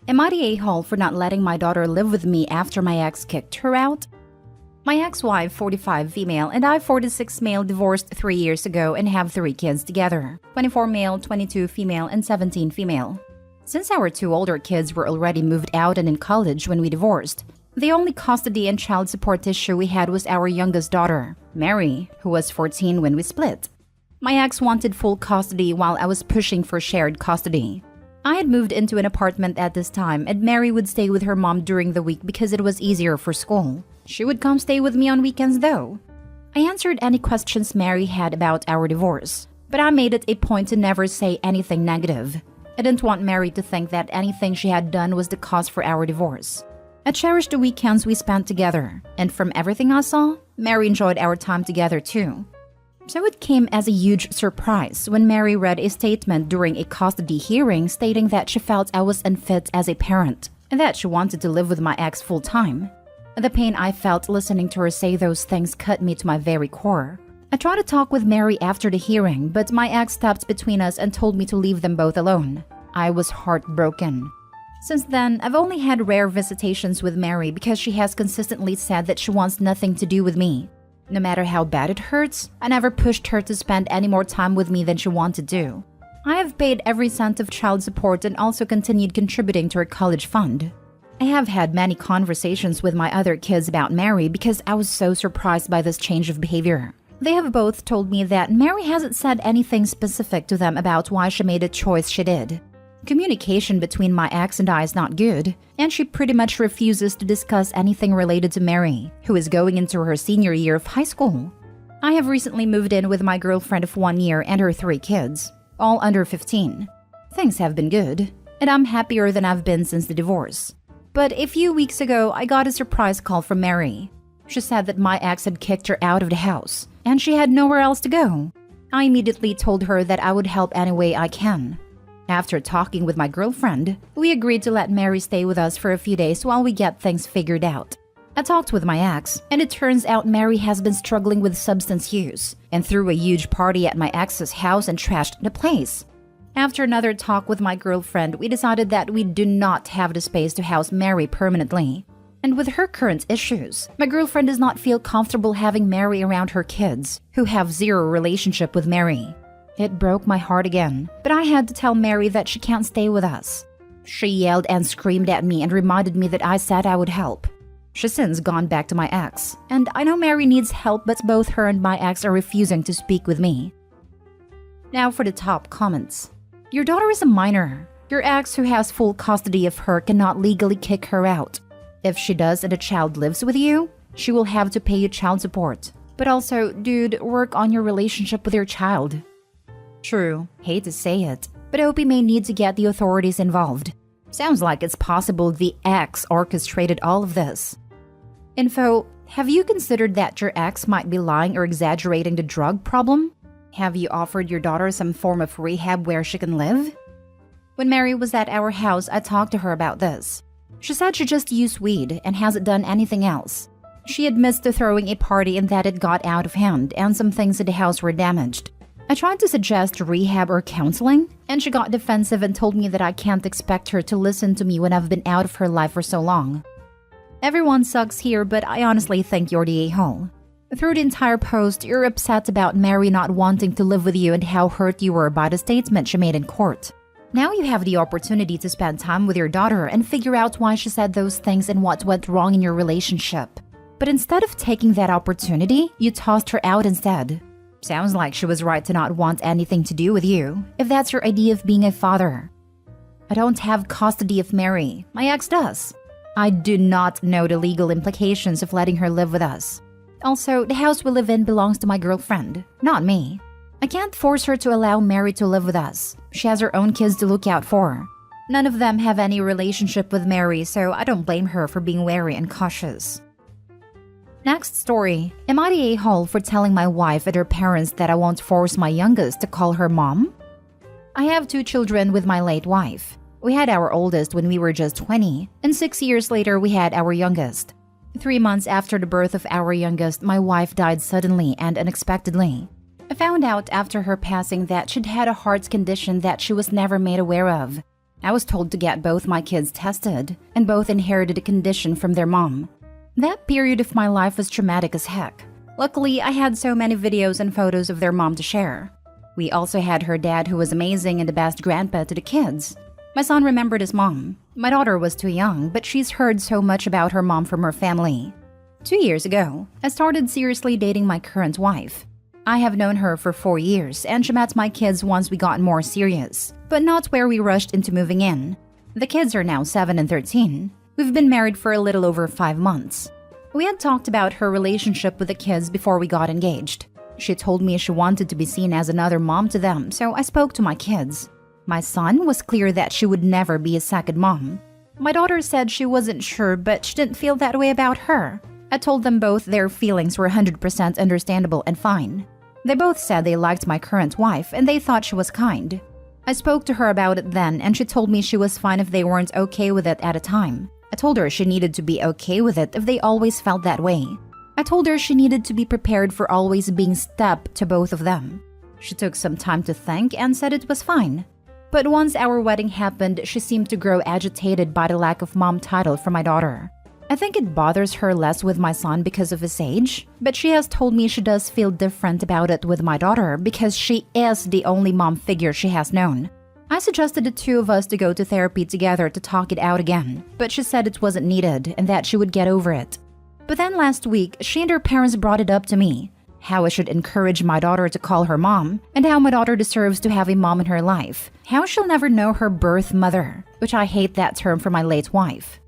Am I the a-hole for not letting my daughter live with me after my ex kicked her out? My ex-wife, 45 female, and I, 46 male, divorced 3 years ago and have 3 kids together, 24 male, 22 female, and 17 female. Since our 2 older kids were already moved out and in college when we divorced, the only custody and child support issue we had was our youngest daughter, Mary, who was 14 when we split. My ex wanted full custody while I was pushing for shared custody. I had moved into an apartment at this time, and Mary would stay with her mom during the week because it was easier for school. She would come stay with me on weekends though. I answered any questions Mary had about our divorce, but I made it a point to never say anything negative. I didn't want Mary to think that anything she had done was the cause for our divorce. I cherished the weekends we spent together, and from everything I saw, Mary enjoyed our time together too. So it came as a huge surprise when Mary read a statement during a custody hearing stating that she felt I was unfit as a parent and that she wanted to live with my ex full-time. The pain I felt listening to her say those things cut me to my very core. I tried to talk with Mary after the hearing, but my ex stepped between us and told me to leave them both alone. I was heartbroken. Since then, I've only had rare visitations with Mary because she has consistently said that she wants nothing to do with me. No matter how bad it hurts, I never pushed her to spend any more time with me than she wanted to. I have paid every cent of child support and also continued contributing to her college fund. I have had many conversations with my other kids about Mary because I was so surprised by this change of behavior. They have both told me that Mary hasn't said anything specific to them about why she made a choice she did. Communication between my ex and I is not good, and she pretty much refuses to discuss anything related to Mary, who is going into her senior year of high school. I have recently moved in with my girlfriend of 1 year and her 3 kids, all under 15. Things have been good, and I'm happier than I've been since the divorce. But a few weeks ago, I got a surprise call from Mary. She said that my ex had kicked her out of the house, and she had nowhere else to go. I immediately told her that I would help any way I can. After talking with my girlfriend, we agreed to let Mary stay with us for a few days while we get things figured out. I talked with my ex, and it turns out Mary has been struggling with substance use and threw a huge party at my ex's house and trashed the place. After another talk with my girlfriend, we decided that we do not have the space to house Mary permanently. And with her current issues, my girlfriend does not feel comfortable having Mary around her kids, who have zero relationship with Mary. It broke my heart again, but I had to tell Mary that she can't stay with us. She yelled and screamed at me and reminded me that I said I would help. She's since gone back to my ex, and I know Mary needs help, but both her and my ex are refusing to speak with me. Now for the top comments. Your daughter is a minor. Your ex, who has full custody of her, cannot legally kick her out. If she does and the child lives with you, she will have to pay you child support. But also, dude, work on your relationship with your child. True, hate to say it, but Opie may need to get the authorities involved. Sounds like it's possible the ex orchestrated all of this. Info, have you considered that your ex might be lying or exaggerating the drug problem? Have you offered your daughter some form of rehab where she can live? When Mary was at our house, I talked to her about this. She said she just used weed and hasn't done anything else. She admits to throwing a party and that it got out of hand and some things in the house were damaged. I tried to suggest rehab or counseling, and she got defensive and told me that I can't expect her to listen to me when I've been out of her life for so long. Everyone sucks here, but I honestly think you're the a-hole. Through the entire post, you're upset about Mary not wanting to live with you and how hurt you were by the statement she made in court. Now you have the opportunity to spend time with your daughter and figure out why she said those things and what went wrong in your relationship. But instead of taking that opportunity, you tossed her out instead. Sounds like she was right to not want anything to do with you, if that's your idea of being a father. I don't have custody of Mary. My ex does. I do not know the legal implications of letting her live with us. Also, the house we live in belongs to my girlfriend, not me. I can't force her to allow Mary to live with us. She has her own kids to look out for. None of them have any relationship with Mary, so I don't blame her for being wary and cautious. Next story. Am I the a-hole for telling my wife and her parents that I won't force my youngest to call her mom? I have 2 children with my late wife. We had our oldest when we were just 20, and 6 years later we had our youngest. 3 months after the birth of our youngest, my wife died suddenly and unexpectedly. I found out after her passing that she'd had a heart condition that she was never made aware of. I was told to get both my kids tested, and both inherited a condition from their mom. That period of my life was traumatic as heck. Luckily, I had so many videos and photos of their mom to share. We also had her dad, who was amazing and the best grandpa to the kids. My son remembered his mom. My daughter was too young, but she's heard so much about her mom from her family. 2 years ago, I started seriously dating my current wife. I have known her for 4 years, and she met my kids once we got more serious, but not where we rushed into moving in. The kids are now 7 and 13. We've been married for a little over 5 months. We had talked about her relationship with the kids before we got engaged. She told me she wanted to be seen as another mom to them, so I spoke to my kids. My son was clear that she would never be a second mom. My daughter said she wasn't sure, but she didn't feel that way about her. I told them both their feelings were 100% understandable and fine. They both said they liked my current wife and they thought she was kind. I spoke to her about it then, and she told me she was fine if they weren't okay with it at a time. I told her she needed to be okay with it if they always felt that way. I told her she needed to be prepared for always being step to both of them. She took some time to think and said it was fine. But once our wedding happened, she seemed to grow agitated by the lack of mom title for my daughter. I think it bothers her less with my son because of his age, but she has told me she does feel different about it with my daughter because she is the only mom figure she has known. I suggested the two of us to go to therapy together to talk it out again, but she said it wasn't needed and that she would get over it. But then last week, she and her parents brought it up to me, how I should encourage my daughter to call her mom, and how my daughter deserves to have a mom in her life, how she'll never know her birth mother, which I hate that term for my late wife.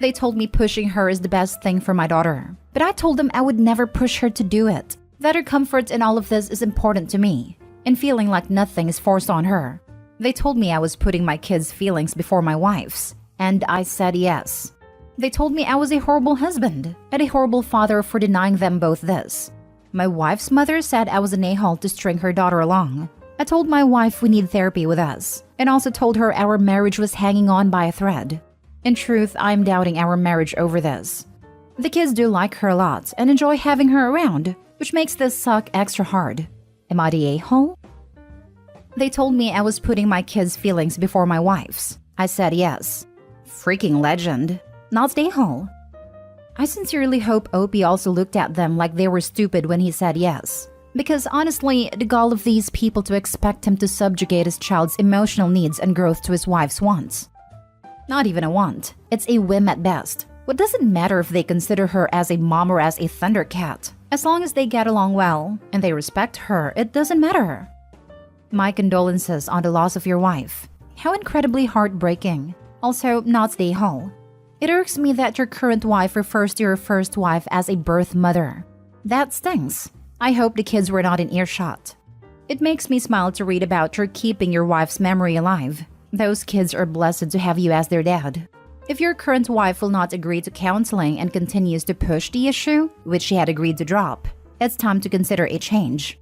They told me pushing her is the best thing for my daughter, but I told them I would never push her to do it, that her comfort in all of this is important to me, and feeling like nothing is forced on her. They told me I was putting my kids' feelings before my wife's, and I said yes. They told me I was a horrible husband and a horrible father for denying them both this. My wife's mother said I was an a-hole to string her daughter along. I told my wife we need therapy with us, and also told her our marriage was hanging on by a thread. In truth, I'm doubting our marriage over this. The kids do like her a lot and enjoy having her around, which makes this suck extra hard. Am I the a-hole? They told me I was putting my kids' feelings before my wife's. I said yes. Freaking legend. Not the a-hole. I sincerely hope Opie also looked at them like they were stupid when he said yes. Because honestly, the gall of these people to expect him to subjugate his child's emotional needs and growth to his wife's wants. Not even a want. It's a whim at best. What does it matter if they consider her as a mom or as a thundercat? As long as they get along well and they respect her, it doesn't matter. My condolences on the loss of your wife. How incredibly heartbreaking. Also, not the a-hole. It irks me that your current wife refers to your first wife as a birth mother. That stings. I hope the kids were not in earshot. It makes me smile to read about your keeping your wife's memory alive. Those kids are blessed to have you as their dad. If your current wife will not agree to counseling and continues to push the issue, which she had agreed to drop, it's time to consider a change.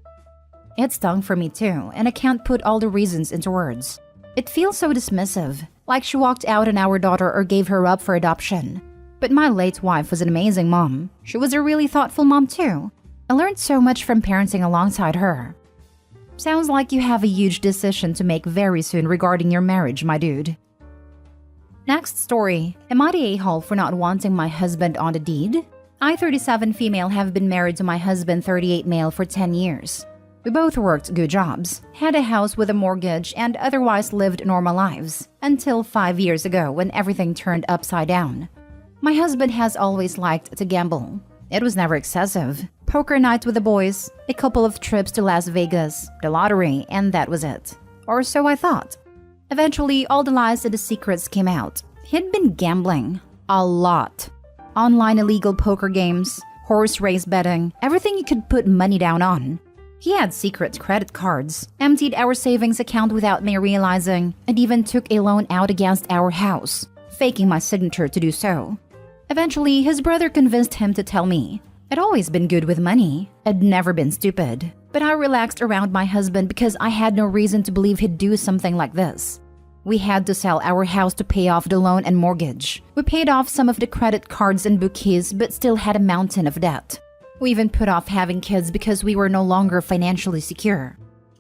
It stung for me too, and I can't put all the reasons into words. It feels so dismissive, like she walked out on our daughter or gave her up for adoption. But my late wife was an amazing mom. She was a really thoughtful mom too. I learned so much from parenting alongside her. Sounds like you have a huge decision to make very soon regarding your marriage, my dude. Next story. Am I the a-hole for not wanting my husband on the deed? I, 37 female, have been married to my husband, 38 male, for 10 years. We both worked good jobs, had a house with a mortgage, and otherwise lived normal lives, until 5 years ago when everything turned upside down. My husband has always liked to gamble. It was never excessive. Poker night with the boys, a couple of trips to Las Vegas, the lottery, and that was it. Or so I thought. Eventually, all the lies and the secrets came out. He'd been gambling. A lot. Online illegal poker games, horse race betting, everything you could put money down on. He had secret credit cards, emptied our savings account without me realizing, and even took a loan out against our house, faking my signature to do so. Eventually, his brother convinced him to tell me. I'd always been good with money. I'd never been stupid. But I relaxed around my husband because I had no reason to believe he'd do something like this. We had to sell our house to pay off the loan and mortgage. We paid off some of the credit cards and bookies, but still had a mountain of debt. We even put off having kids because we were no longer financially secure.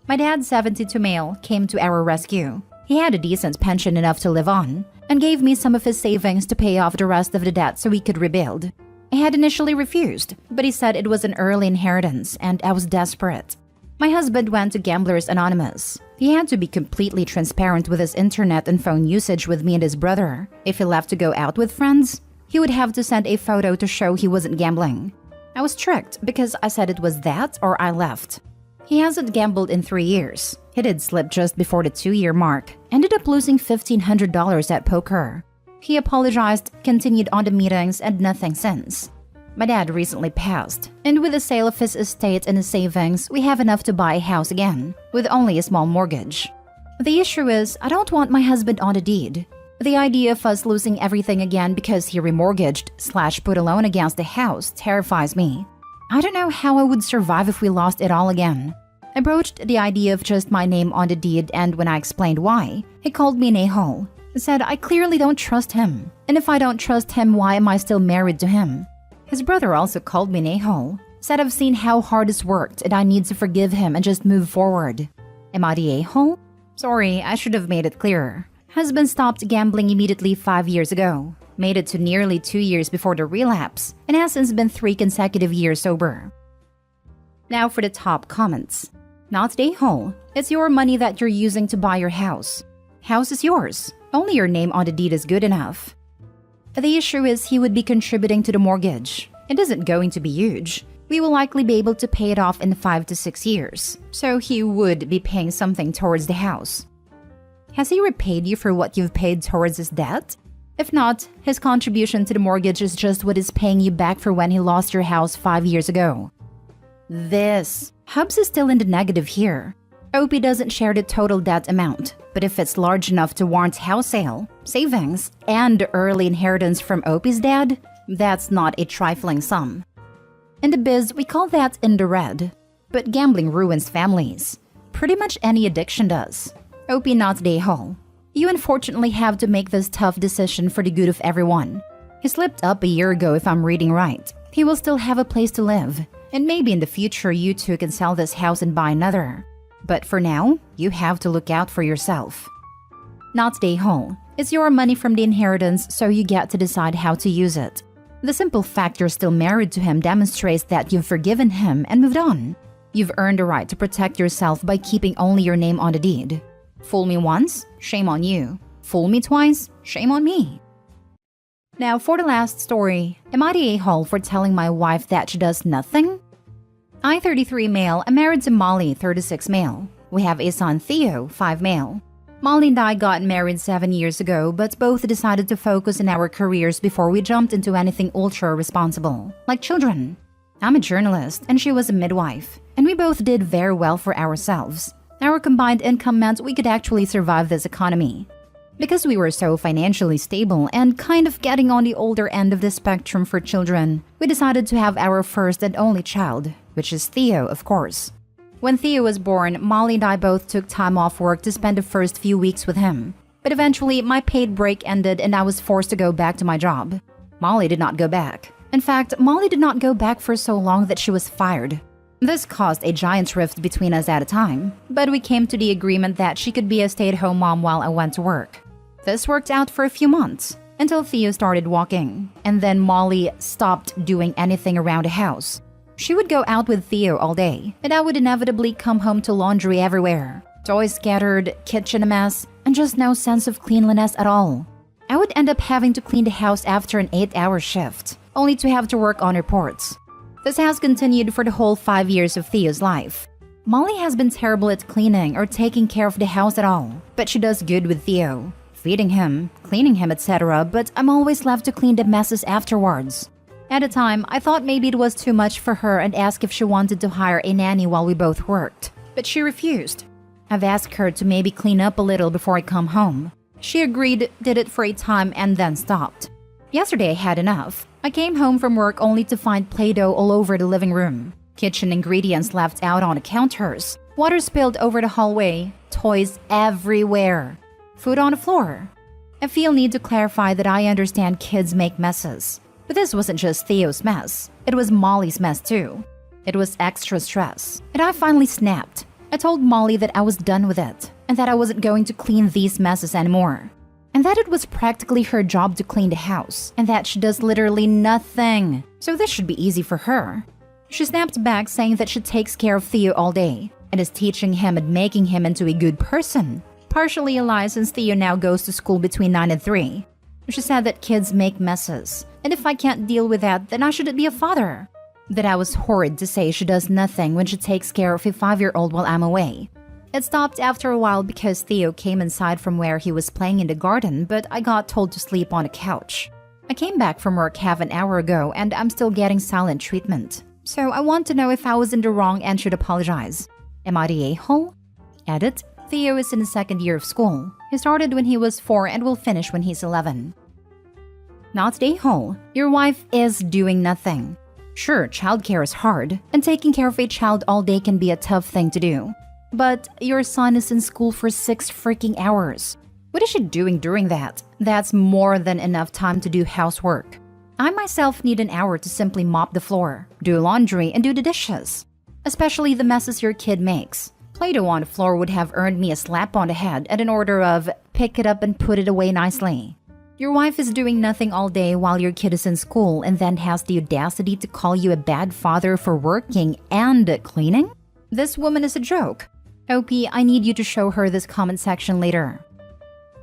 My dad, 72 male, came to our rescue. He had a decent pension enough to live on, and gave me some of his savings to pay off the rest of the debt so we could rebuild. I had initially refused, but he said it was an early inheritance and I was desperate. My husband went to Gamblers Anonymous. He had to be completely transparent with his internet and phone usage with me and his brother. If he left to go out with friends, he would have to send a photo to show he wasn't gambling. I was strict because I said it was that or I left. He hasn't gambled in 3 years. He did slip just before the 2-year mark, ended up losing $1,500 at poker. He apologized, continued on the meetings, and nothing since. My dad recently passed, and with the sale of his estate and his savings, we have enough to buy a house again, with only a small mortgage. The issue is, I don't want my husband on the deed. The idea of us losing everything again because he remortgaged/put a loan against the house terrifies me. I don't know how I would survive if we lost it all again. I broached the idea of just my name on the deed, and when I explained why, he called me an a-hole. He said I clearly don't trust him, and if I don't trust him, why am I still married to him? His brother also called me an a-hole, said I've seen how hard it's worked and I need to forgive him and just move forward. Am I the a-hole? Sorry, I should have made it clearer. Husband stopped gambling immediately 5 years ago, made it to nearly 2 years before the relapse, and has since been 3 consecutive years sober. Now for the top comments. Not the a-hole. It's your money that you're using to buy your house. House is yours. Only your name on the deed is good enough. The issue is he would be contributing to the mortgage. It isn't going to be huge. We will likely be able to pay it off in 5 to 6 years, so he would be paying something towards the house. Has he repaid you for what you've paid towards his debt? If not, his contribution to the mortgage is just what is paying you back for when he lost your house 5 years ago. Hubs is still in the negative here. OP doesn't share the total debt amount, but if it's large enough to warrant house sale, savings, and early inheritance from OP's dad, that's not a trifling sum. In the biz, we call that in the red. But gambling ruins families. Pretty much any addiction does. OP not the a-hole. You unfortunately have to make this tough decision for the good of everyone. He slipped up a year ago if I'm reading right. He will still have a place to live, and maybe in the future you two can sell this house and buy another. But for now, you have to look out for yourself. Not the a-hole. It's your money from the inheritance, so you get to decide how to use it. The simple fact you're still married to him demonstrates that you've forgiven him and moved on. You've earned the right to protect yourself by keeping only your name on the deed. Fool me once, shame on you. Fool me twice, shame on me. Now for the last story, am I the a-hole for telling my wife that she does nothing? I, 33 male, am married to Molly, 36 male. We have a son, Theo, 5 male. Molly and I got married 7 years ago, but both decided to focus on our careers before we jumped into anything ultra responsible, like children. I'm a journalist and she was a midwife, and we both did very well for ourselves. Our combined income meant we could actually survive this economy. Because we were so financially stable and kind of getting on the older end of the spectrum for children, we decided to have our first and only child, which is Theo, of course. When Theo was born, Molly and I both took time off work to spend the first few weeks with him. But eventually, my paid break ended and I was forced to go back to my job. Molly did not go back. In fact, Molly did not go back for so long that she was fired. This caused a giant rift between us at a time, but we came to the agreement that she could be a stay-at-home mom while I went to work. This worked out for a few months, until Theo started walking, and then Molly stopped doing anything around the house. She would go out with Theo all day, and I would inevitably come home to laundry everywhere. Toys scattered, kitchen a mess, and just no sense of cleanliness at all. I would end up having to clean the house after an 8-hour shift, only to have to work on reports. This has continued for the whole 5 years of Theo's life. Molly has been terrible at cleaning or taking care of the house at all, but she does good with Theo, feeding him, cleaning him, etc., but I'm always left to clean the messes afterwards. At the time, I thought maybe it was too much for her and asked if she wanted to hire a nanny while we both worked, but she refused. I've asked her to maybe clean up a little before I come home. She agreed, did it for a time, and then stopped. Yesterday I had enough. I came home from work only to find Play-Doh all over the living room, kitchen ingredients left out on the counters, water spilled over the hallway, toys everywhere, food on the floor. I feel need to clarify that I understand kids make messes, but this wasn't just Theo's mess, it was Molly's mess too. It was extra stress, and I finally snapped. I told Molly that I was done with it. and that I wasn't going to clean these messes anymore. And that it was practically her job to clean the house, and that she does literally nothing. So this should be easy for her. She snapped back saying that she takes care of Theo all day, and is teaching him and making him into a good person. Partially a lie since Theo now goes to school between 9 and 3. She said that kids make messes, and if I can't deal with that, then I shouldn't be a father. That I was horrid to say she does nothing when she takes care of a 5-year-old while I'm away. It stopped after a while because Theo came inside from where he was playing in the garden, but I got told to sleep on a couch. I came back from work half an hour ago and I'm still getting silent treatment. So I want to know if I was in the wrong and should apologize. Am I the a-hole? Edit. Theo is in the 2nd year of school. He started when he was 4 and will finish when he's 11. Not the a-hole. Your wife is doing nothing. Sure, childcare is hard, and taking care of a child all day can be a tough thing to do. But your son is in school for 6 freaking hours. What is she doing during that? That's more than enough time to do housework. I myself need an hour to simply mop the floor, do laundry, and do the dishes. Especially the messes your kid makes. Play-Doh on the floor would have earned me a slap on the head and an order of, pick it up and put it away nicely. Your wife is doing nothing all day while your kid is in school and then has the audacity to call you a bad father for working and cleaning? This woman is a joke. OP, I need you to show her this comment section later.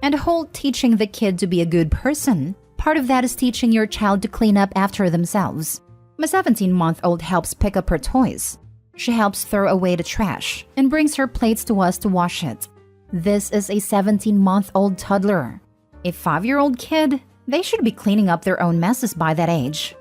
And the whole teaching the kid to be a good person, part of that is teaching your child to clean up after themselves. My 17-month-old helps pick up her toys. She helps throw away the trash and brings her plates to us to wash it. This is a 17-month-old toddler. A 5-year-old kid, they should be cleaning up their own messes by that age.